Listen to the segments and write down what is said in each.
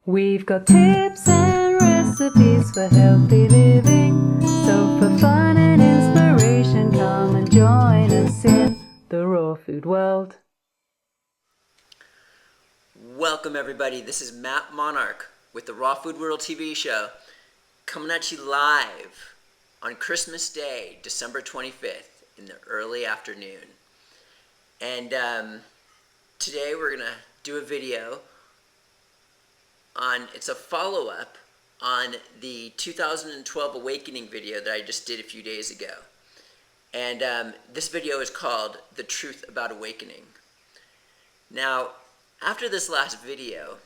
We've got tips and recipes for healthy living. So for fun and inspiration, come and join us in the raw food world. Welcome everybody, this is Matt Monarch with the Raw Food World TV show, coming at you live on Christmas Day, December 25th in the early afternoon. And today we're going to do a video on, it's a follow-up on the 2012 Awakening video that I just did a few days ago. And this video is called The Truth About Awakening. Now, after this last video,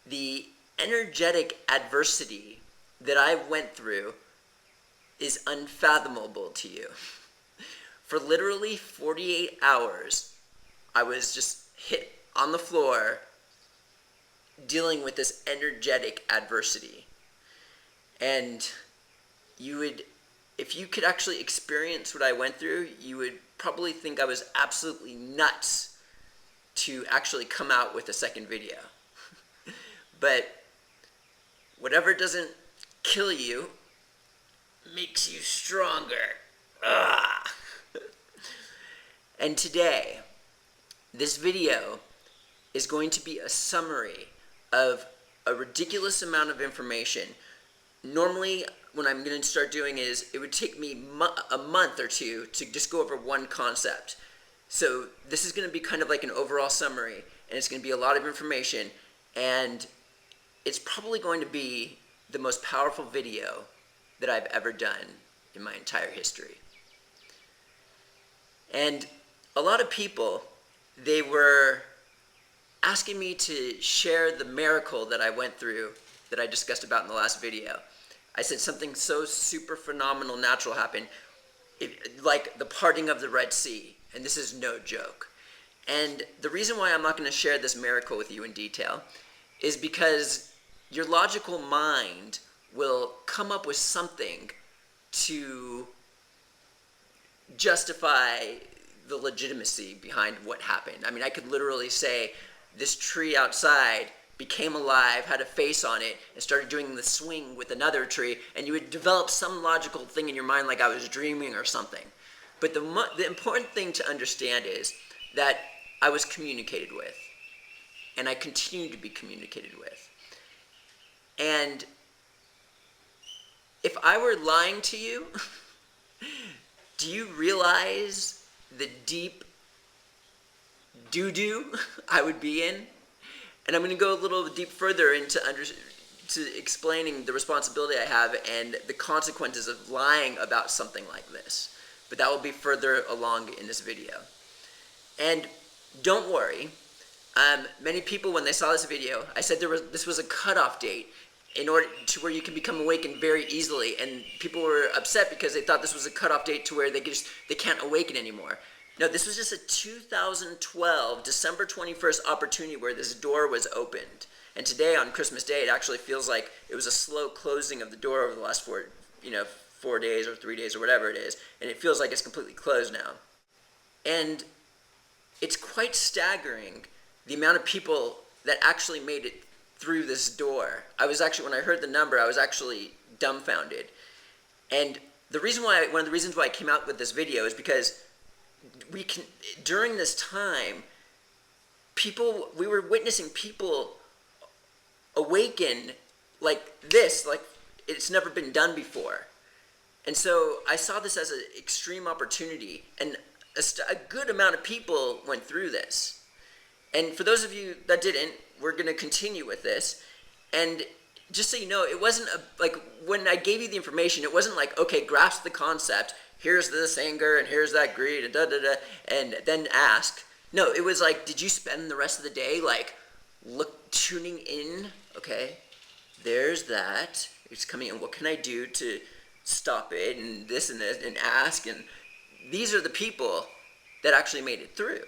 the energetic adversity that I went through is unfathomable to you. For literally 48 hours, I was just hit on the floor dealing with this energetic adversity. And you would, if you could actually experience what I went through, you would probably think I was absolutely nuts to actually come out with a second video. But whatever doesn't kill you makes you stronger. Ugh. And today, this video is going to be a summary of a ridiculous amount of information. Normally, what I'm going to start doing is, it would take me a month or two to just go over one concept. So this is going to be kind of like an overall summary, and it's going to be a lot of information, and it's probably going to be the most powerful video that I've ever done in my entire history. And a lot of people, they were asking me to share the miracle that I went through that I discussed about in the last video. I said something so super phenomenal natural happened, like the parting of the Red Sea, and this is no joke. And the reason why I'm not going to share this miracle with you in detail is because your logical mind will come up with something to justify the legitimacy behind what happened. I mean, I could literally say, this tree outside became alive, had a face on it, and started doing the swing with another tree, and you would develop some logical thing in your mind like I was dreaming or something. But the important thing to understand is that I was communicated with, and I continue to be communicated with. And if I were lying to you, do you realize the deep doo-doo I would be in? And I'm going to go a little deep further into explaining the responsibility I have and the consequences of lying about something like this. But that will be further along in this video. And don't worry, many people, when they saw this video, I said this was a cutoff date in order to where you can become awakened very easily, and people were upset because they thought this was a cutoff date to where they can't awaken anymore. No, this was just a 2012, December 21st opportunity where this door was opened. And today, on Christmas Day, it actually feels like it was a slow closing of the door over the last 4 days or 3 days or whatever it is. And it feels like it's completely closed now. And it's quite staggering the amount of people that actually made it through this door. I was actually, when I heard the number, I was actually dumbfounded. And one of the reasons why I came out with this video is because during this time, we were witnessing people awaken like this, like it's never been done before. And so I saw this as an extreme opportunity, and a good amount of people went through this. And for those of you that didn't, we're going to continue with this. And just so you know, it wasn't like when I gave you the information, it wasn't like, okay, grasp the concept, here's this anger and here's that greed and and then ask. No, it was like, did you spend the rest of the day like tuning in? Okay, there's that. It's coming in. What can I do to stop it? And this and this, and ask. And these are the people that actually made it through.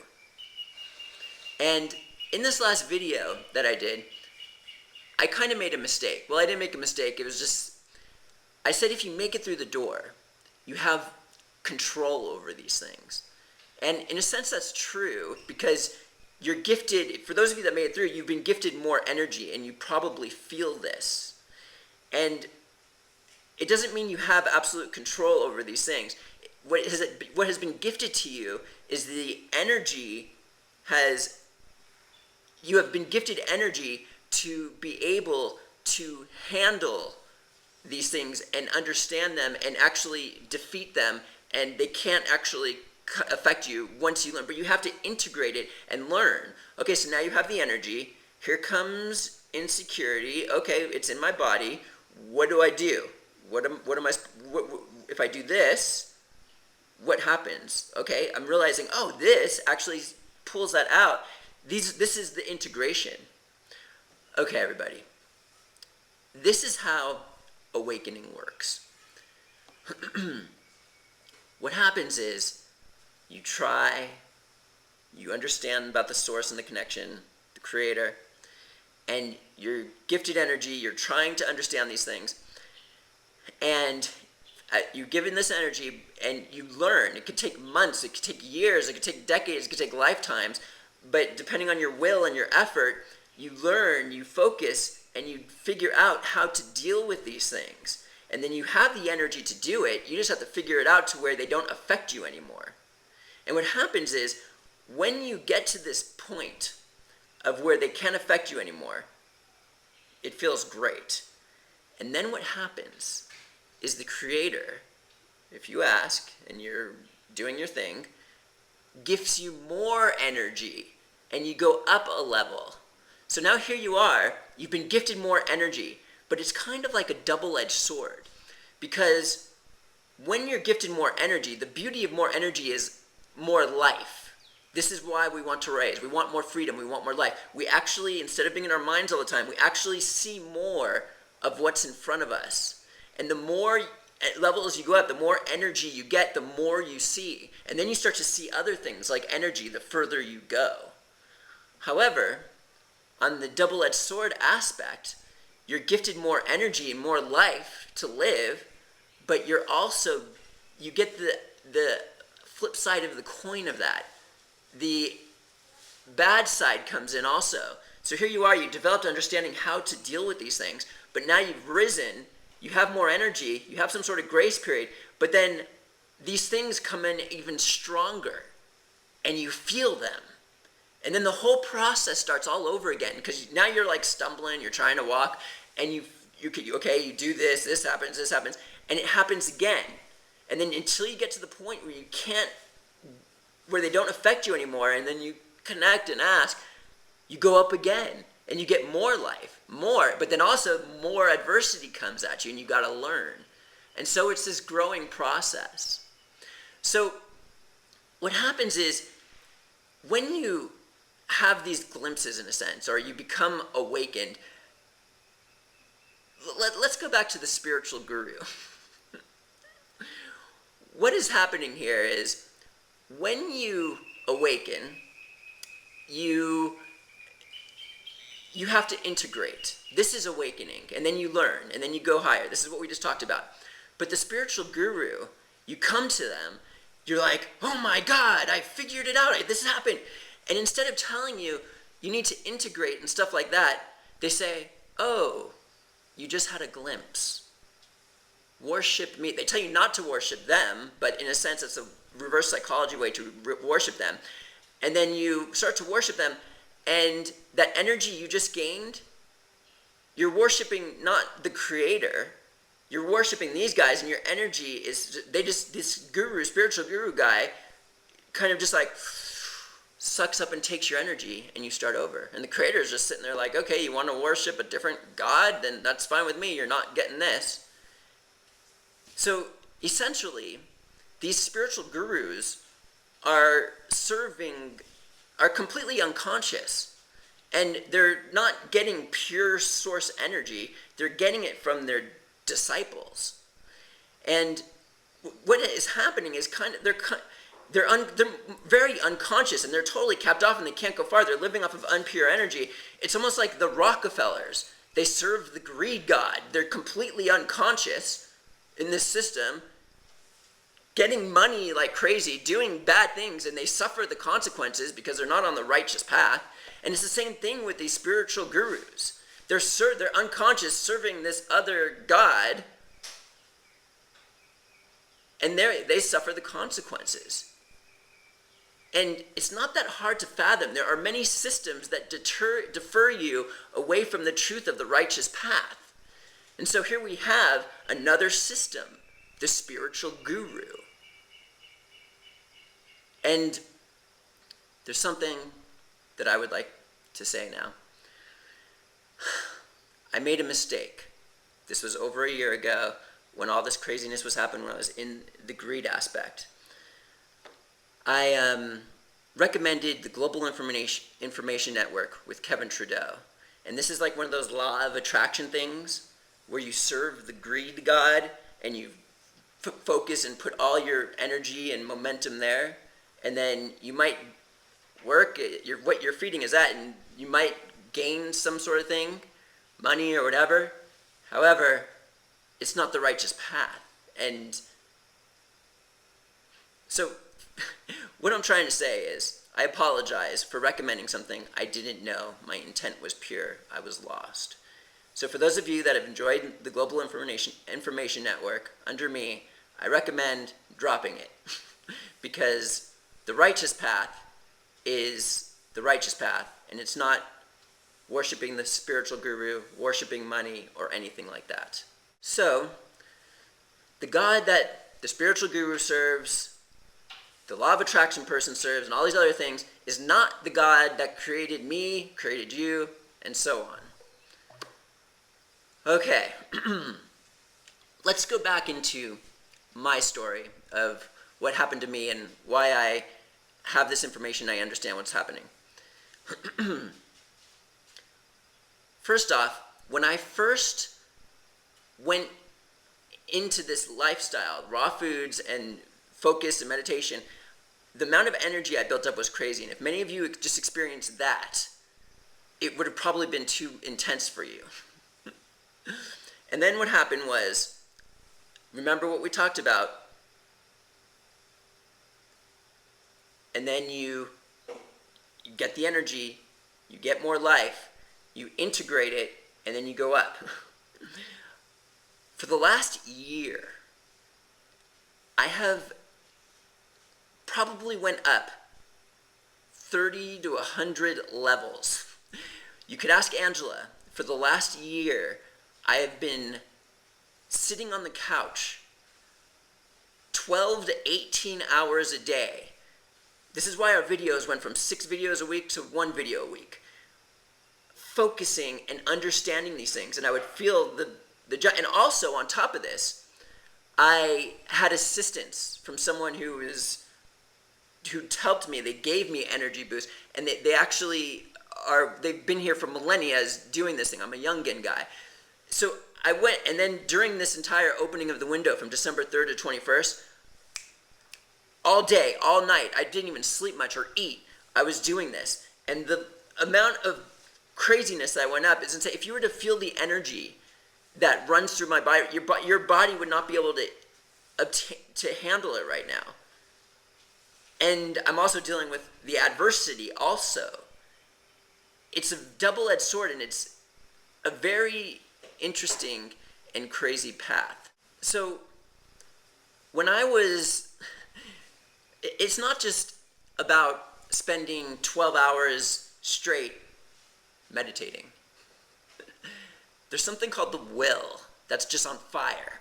And in this last video that I did, I kind of made a mistake. Well, I didn't make a mistake. It was just, I said if you make it through the door, you have control over these things. And in a sense, that's true, because you're gifted, for those of you that made it through, you've been gifted more energy, and you probably feel this. And it doesn't mean you have absolute control over these things. What has been gifted to you is the energy you have been gifted energy to be able to handle these things and understand them and actually defeat them, and they can't actually affect you once you learn, but you have to integrate it and learn. Okay, so now you have the energy. Here comes insecurity. Okay, it's in my body. What do I do? What if I do this, what happens? Okay, I'm realizing, oh, this actually pulls that out. This is the integration. Okay, everybody. This is how awakening works. What happens is you try, you understand about the source and the connection, the creator, and your gifted energy, you're trying to understand these things, and you're given this energy and you learn. It could take months, it could take years, it could take decades, it could take lifetimes, but depending on your will and your effort, you learn, you focus, and you figure out how to deal with these things. And then you have the energy to do it, you just have to figure it out to where they don't affect you anymore. And what happens is, when you get to this point of where they can't affect you anymore, it feels great. And then what happens is the creator, if you ask and you're doing your thing, gives you more energy and you go up a level. So now here you are, you've been gifted more energy, but it's kind of like a double-edged sword, because when you're gifted more energy, the beauty of more energy is more life. This is why we want to raise. We want more freedom. We want more life. We actually, instead of being in our minds all the time, we actually see more of what's in front of us. And the more levels you go up, the more energy you get, the more you see. And then you start to see other things like energy the further you go. However, on the double-edged sword aspect, you're gifted more energy and more life to live, but you get the flip side of the coin of that. The bad side comes in also. So here you are, you developed understanding how to deal with these things, but now you've risen, you have more energy, you have some sort of grace period, but then these things come in even stronger, and you feel them. And then the whole process starts all over again, because now you're like stumbling, you're trying to walk, and you do this happens, and it happens again. And then until you get to the point where they don't affect you anymore, and then you connect and ask, you go up again, and you get more life, but then also more adversity comes at you, and you got to learn. And so it's this growing process. So what happens is, when you have these glimpses, in a sense, or you become awakened, let's go back to the spiritual guru. What is happening here is, when you awaken, you have to integrate. This is awakening, and then you learn, and then you go higher. This is what we just talked about. But the spiritual guru, you come to them, you're like, oh my God, I figured it out, this happened. And instead of telling you, you need to integrate and stuff like that, they say, oh, you just had a glimpse. Worship me. They tell you not to worship them, but in a sense, it's a reverse psychology way to worship them. And then you start to worship them, and that energy you just gained, you're worshiping not the creator, you're worshiping these guys, and your energy is, this guru, spiritual guru guy, kind of just like sucks up and takes your energy, and you start over. And the creator is just sitting there like, okay, you want to worship a different God? Then that's fine with me. You're not getting this. So essentially, these spiritual gurus are completely unconscious, and they're not getting pure source energy. They're getting it from their disciples. And what is happening is they're very unconscious, and they're totally capped off, and they can't go far. They're living off of unpure energy. It's almost like the Rockefellers. They serve the greed god. They're completely unconscious in this system, getting money like crazy, doing bad things, and they suffer the consequences because they're not on the righteous path. And it's the same thing with these spiritual gurus. They're unconscious serving this other god, and they suffer the consequences. And it's not that hard to fathom. There are many systems that defer you away from the truth of the righteous path. And so here we have another system, the spiritual guru. And there's something that I would like to say now. I made a mistake. This was over a year ago when all this craziness was happening, when I was in the greed aspect. I recommended the Global Information Network with Kevin Trudeau. And this is like one of those law of attraction things where you serve the greed god and you focus and put all your energy and momentum there. And then you might work, what you're feeding is that, and you might gain some sort of thing, money or whatever. However, it's not the righteous path. And so what I'm trying to say is, I apologize for recommending something I didn't know. My intent was pure. I was lost. So for those of you that have enjoyed the Global Information Network under me, I recommend dropping it because the righteous path is the righteous path, and it's not worshiping the spiritual guru, worshiping money, or anything like that. So, the God that the spiritual guru serves, the law of attraction person serves, and all these other things is not the God that created me, created you, and so on. Okay, let's go back into my story of what happened to me and why I have this information, I understand what's happening. First off, when I first went into this lifestyle, raw foods and focus and meditation, the amount of energy I built up was crazy. And if many of you just experienced that, it would have probably been too intense for you. And then what happened was, remember what we talked about, and then you get the energy, you get more life, you integrate it, and then you go up. For the last year, I have probably went up 30 to 100 levels. You could ask Angela. For the last year, I have been sitting on the couch 12 to 18 hours a day. This is why our videos went from 6 videos a week to 1 video a week. Focusing and understanding these things. And I would feel and also on top of this, I had assistance from someone who helped me. They gave me energy boost, and they actually they've been here for millennia as doing this thing. I'm a youngin guy. So I went, and then during this entire opening of the window from December 3rd to 21st, all day, all night, I didn't even sleep much or eat. I was doing this. And the amount of craziness that I went up is insane. If you were to feel the energy that runs through my body, your body would not be able to handle it right now. And I'm also dealing with the adversity also. It's a double-edged sword, and it's a very interesting and crazy path. So when it's not just about spending 12 hours straight meditating. There's something called the will that's just on fire.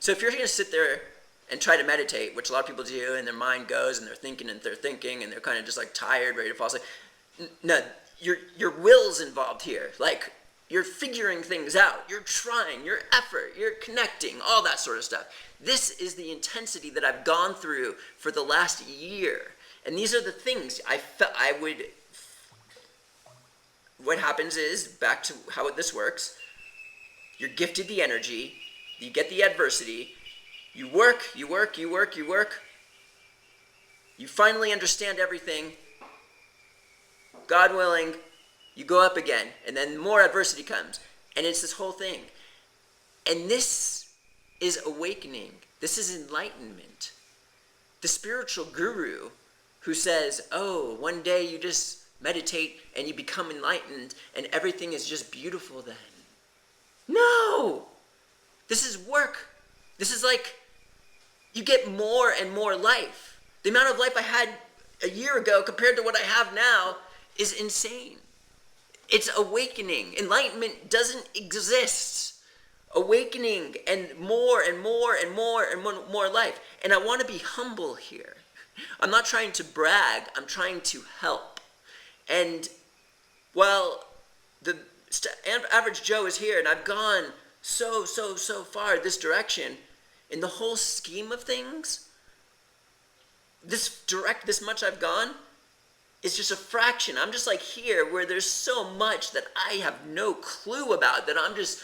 So if you're going to sit there and try to meditate, which a lot of people do, and their mind goes and they're thinking and they're kind of just like tired, ready to fall asleep. No, your will's involved here. Like, you're figuring things out. You're trying, your effort, you're connecting, all that sort of stuff. This is the intensity that I've gone through for the last year. And these are the things what happens is, back to how this works, you're gifted the energy, you get the adversity, you work, you finally understand everything, God willing, you go up again, and then more adversity comes, and it's this whole thing. And this is awakening. This is enlightenment. The spiritual guru who says, oh, one day you just meditate and you become enlightened and everything is just beautiful then. No! This is work. This is like you get more and more life. The amount of life I had a year ago compared to what I have now is insane. It's awakening. Enlightenment doesn't exist. Awakening and more and more and more and more life. And I want to be humble here. I'm not trying to brag. I'm trying to help. And while the average Joe is here and I've gone so far this direction, in the whole scheme of things, this much I've gone is just a fraction. I'm just like here where there's so much that I have no clue about, that I'm just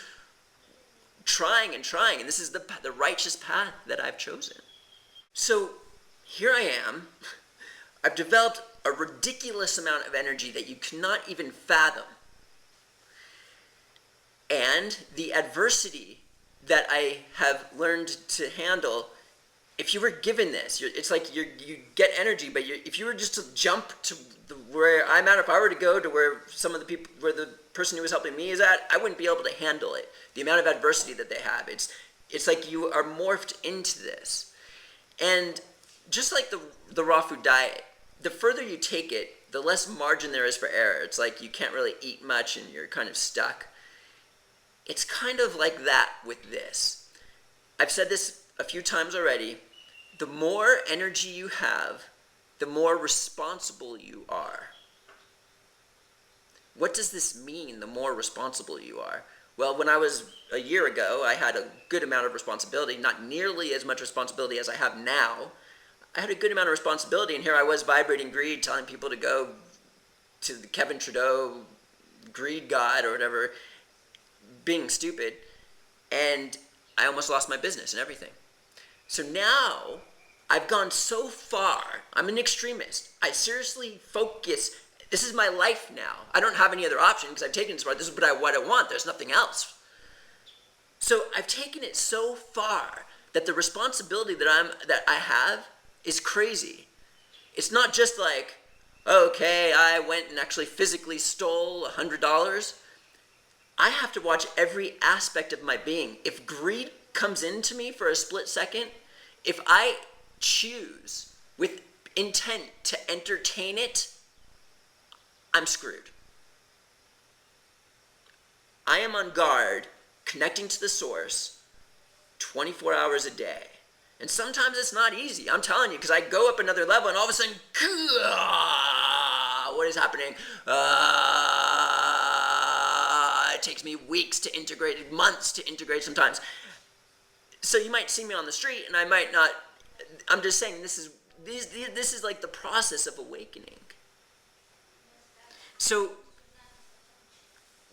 trying and trying, and this is the righteous path that I've chosen. So here I am. I've developed a ridiculous amount of energy that you cannot even fathom. And the adversity that I have learned to handle, if you were given this, it's like you get energy, but if you were just to jump to where I'm at, if I were to go to where where the person who was helping me is at, I wouldn't be able to handle it. The amount of adversity that they have, it's like you are morphed into this. And just like the raw food diet, the further you take it, the less margin there is for error. It's like you can't really eat much and you're kind of stuck. It's kind of like that with this. I've said this a few times already. The more energy you have, the more responsible you are. What does this mean, the more responsible you are? Well, when I was a year ago, I had a good amount of responsibility, not nearly as much responsibility as I have now. I had a good amount of responsibility, and here I was vibrating greed, telling people to go to the Kevin Trudeau greed god or whatever, being stupid, and I almost lost my business and everything. So now I've gone so far. I'm an extremist. I seriously focus. This is my life now. I don't have any other option because I've taken it so far. This is what I want. There's nothing else. So I've taken it so far that the responsibility that I have is crazy. It's not just like, okay, I went and actually physically stole $100. I have to watch every aspect of my being. If greed comes into me for a split second, if I choose with intent to entertain it, I'm screwed. I am on guard, connecting to the source 24 hours a day. And sometimes it's not easy, I'm telling you, because I go up another level and all of a sudden, what is happening? It takes me weeks to integrate, months to integrate sometimes. So you might see me on the street and I might not. I'm just saying this is like the process of awakening. So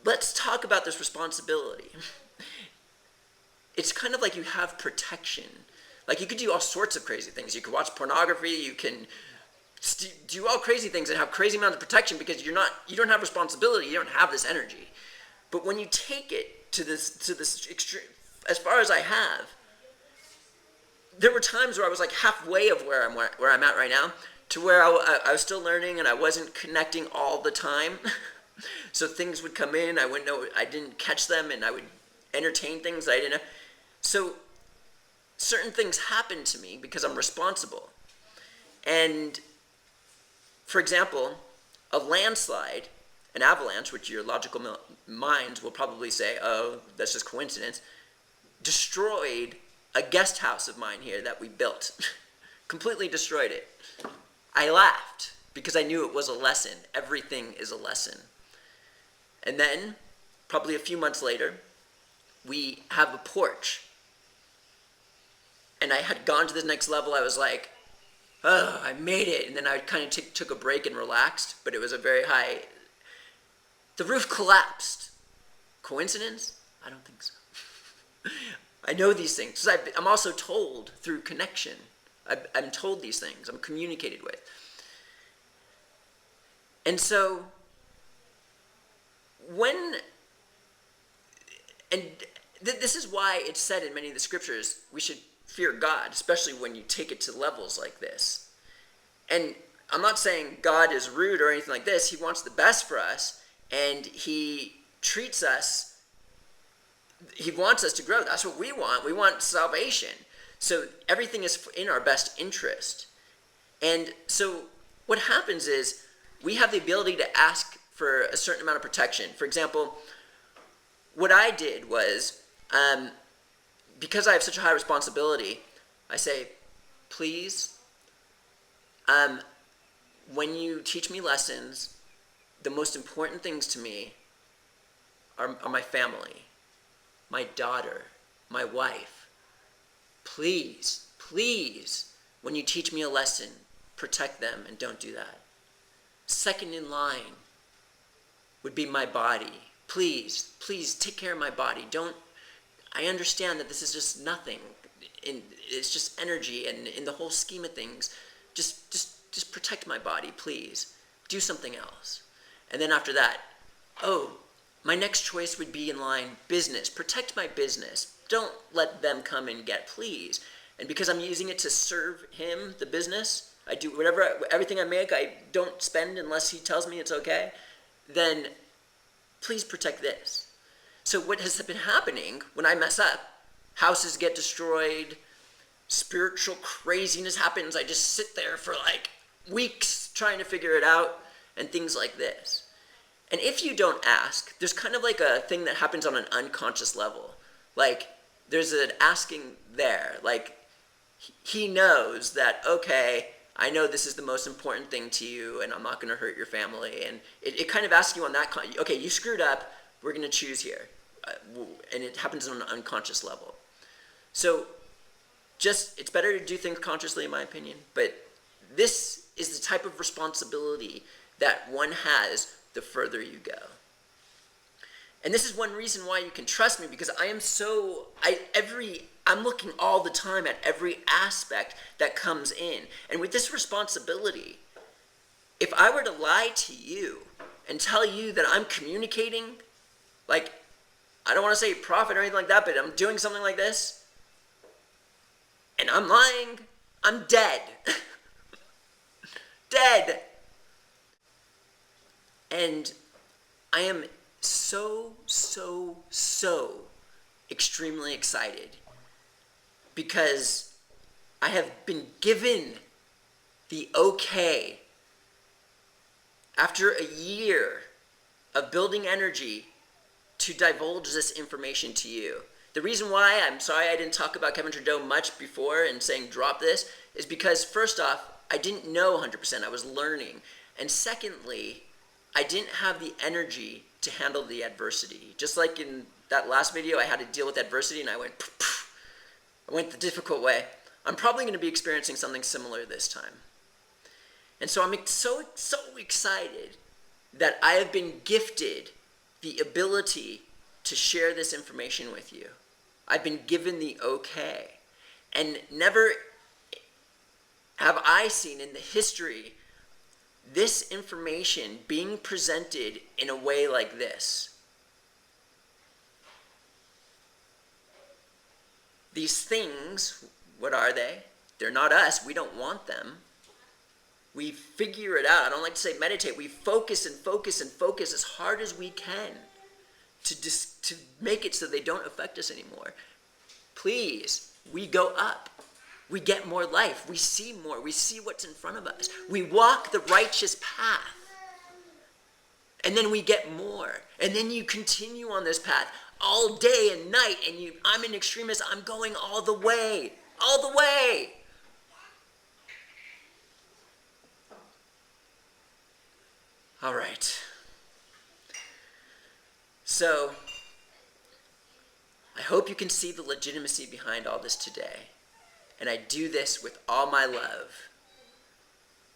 let's talk about this responsibility. It's kind of like you have protection. Like you could do all sorts of crazy things. You could watch pornography. You can do all crazy things and have crazy amounts of protection because you don't have responsibility. You don't have this energy. But when you take it to this extreme, as far as I have, there were times where I was like halfway of where I'm at right now, to where I was still learning and I wasn't connecting all the time. So things would come in, I wouldn't know, I didn't catch them, and I would entertain things that I didn't know. So certain things happen to me because I'm responsible. And for example, a landslide, an avalanche, which your logical minds will probably say, oh, that's just coincidence, destroyed a guest house of mine here that we built. Completely destroyed it. I laughed because I knew it was a lesson. Everything is a lesson. And then, probably a few months later, we have a porch. And I had gone to the next level. I was like, oh, I made it. And then I kind of took a break and relaxed, but it was a very high. The roof collapsed. Coincidence? I don't think so. I know these things. I'm also told through connection. I'm told these things. I'm communicated with. And so, this is why it's said in many of the scriptures we should fear God, especially when you take it to levels like this. And I'm not saying God is rude or anything like this. He wants the best for us, and he treats us, he wants us to grow. That's what we want. We want salvation. So everything is in our best interest. And so what happens is we have the ability to ask for a certain amount of protection. For example, what I did was, because I have such a high responsibility, I say, please, when you teach me lessons, the most important things to me are my family, my daughter, my wife. Please, please, when you teach me a lesson, protect them and don't do that. Second in line would be my body. Please, please take care of my body. I understand that this is just nothing. It's just energy, and in the whole scheme of things, just protect my body, please. Do something else. And then after that, my next choice would be in line business. Protect my business. Don't let them come and get, please. And because I'm using it to serve him, the business, I do everything I make, I don't spend unless he tells me it's okay, then please protect this. So what has been happening when I mess up, houses get destroyed, spiritual craziness happens, I just sit there for like weeks trying to figure it out, and things like this. And if you don't ask, there's kind of like a thing that happens on an unconscious level. Like, there's an asking there. Like, he knows that, okay, I know this is the most important thing to you, and I'm not going to hurt your family. And it kind of asks you on that, okay, you screwed up, we're going to choose here. And it happens on an unconscious level. So it's better to do things consciously, in my opinion. But this is the type of responsibility that one has the further you go. And this is one reason why you can trust me, because I'm looking all the time at every aspect that comes in. And with this responsibility, if I were to lie to you and tell you that I'm communicating, like, I don't want to say prophet or anything like that, but I'm doing something like this, and I'm lying, I'm dead. Dead. And I am so extremely excited, because I have been given the okay after a year of building energy to divulge this information to you. The reason why I'm sorry I didn't talk about Kevin Trudeau much before and saying drop this is because, first off, I didn't know 100%. I was learning. And secondly, I didn't have the energy to handle the adversity. Just like in that last video, I had to deal with adversity, and I went the difficult way. I'm probably going to be experiencing something similar this time. And so I'm so excited that I have been gifted the ability to share this information with you. I've been given the okay. And never have I seen in the history this information being presented in a way like this. These things, what are they? They're not us. We don't want them. We figure it out. I don't like to say meditate. We focus and focus and focus as hard as we can to make it so they don't affect us anymore. Please, we go up. We get more life. We see more. We see what's in front of us. We walk the righteous path. And then we get more. And then you continue on this path all day and night. And I'm an extremist. I'm going all the way. All the way. All right. So, I hope you can see the legitimacy behind all this today. And I do this with all my love.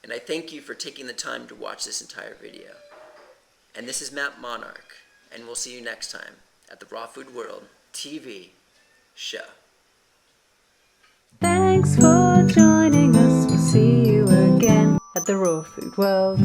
And I thank you for taking the time to watch this entire video. And this is Matt Monarch, and we'll see you next time at the Raw Food World TV show. Thanks for joining us. We'll see you again at the Raw Food World.